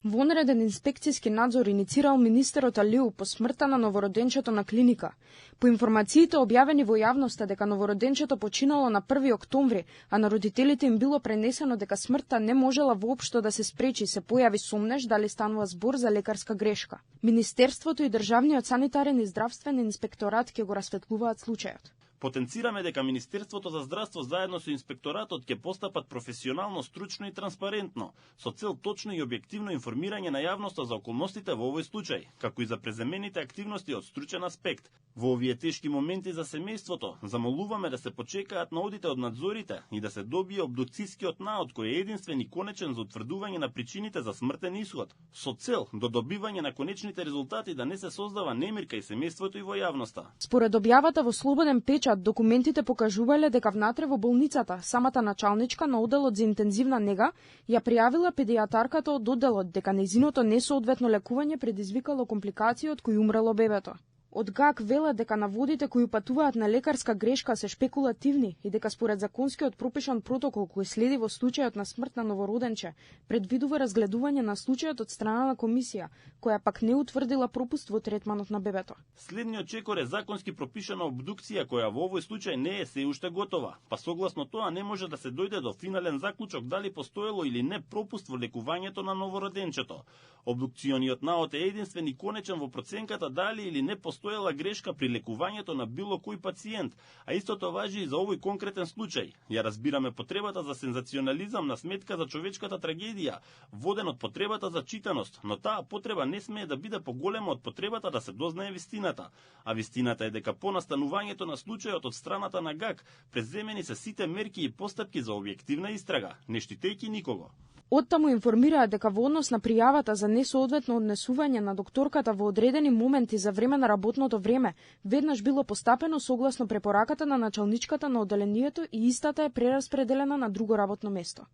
Вонреден инспекцијски надзор иницирал министерот Алиу по смртта на новороденчето на клиника. По информациите објавени во јавноста дека новороденчето починало на 1 октомври, а на родителите им било пренесено дека смртта не можела воопшто да се спречи, се појави сомнеж дали станува збор за лекарска грешка. Министерството и Државниот санитарен и здравствен инспекторат ќе го расветлуваат случајот. Потенцираме дека Министерството за здравство заедно со инспекторатот ќе постапат професионално, стручно и транспарентно, со цел точно и објективно информирање на јавноста за околностите во овој случај, како и за преземените активности од стручен аспект. Во овие тешки моменти за семејството, замолуваме да се почекаат на одите од надзорите и да се добие обдукцијскиот наод кој е единствен и конечен за утврдување на причините за смртен исход, со цел до добивање на конечните резултати да не се создава немир кај семејството и во јавноста. Според објавата во Слободен печат, документите покажувале дека внатре во болницата самата началничка на оделот за интензивна нега ја пријавила педијатарката од оделот дека нејзиното несоодветно лекување предизвикало компликации од кои умрело бебето. Од ГАК велат дека наводите кои упатуваат на лекарска грешка се шпекулативни и дека според законскиот пропишан протокол кој следи во случајот на смрт на новороденче, предвидува разгледување на случајот од страна на комисија, која пак не утврдила пропуст во третманот на бебето. Следниот чекор е законски пропишана обдукција која во овој случај не е се уште готова, па согласно тоа не може да се дојде до финален заклучок дали постоело или не пропуст во лекувањето на новороденчето. Обдукциониот наод е единствен и конечен во проценката дали или не постоела грешка при лекувањето на било кој пациент, а истото важи и за овој конкретен случај. Ја разбираме потребата за сензационализам на сметка за човечката трагедија, воден од потребата за читаност, но таа потреба не смее да биде поголема од потребата да се дознае вистината. А вистината е дека по настанувањето на случајот од страната на ГАК преземени се сите мерки и постапки за објективна истрага, не штитејќи никого. Оттаму информираат дека во однос на пријавата за несоодветно однесување на докторката во одредени моменти за време на работното време, веднаш било постапено согласно препораката на началничката на оделението и истата е прераспределена на друго работно место.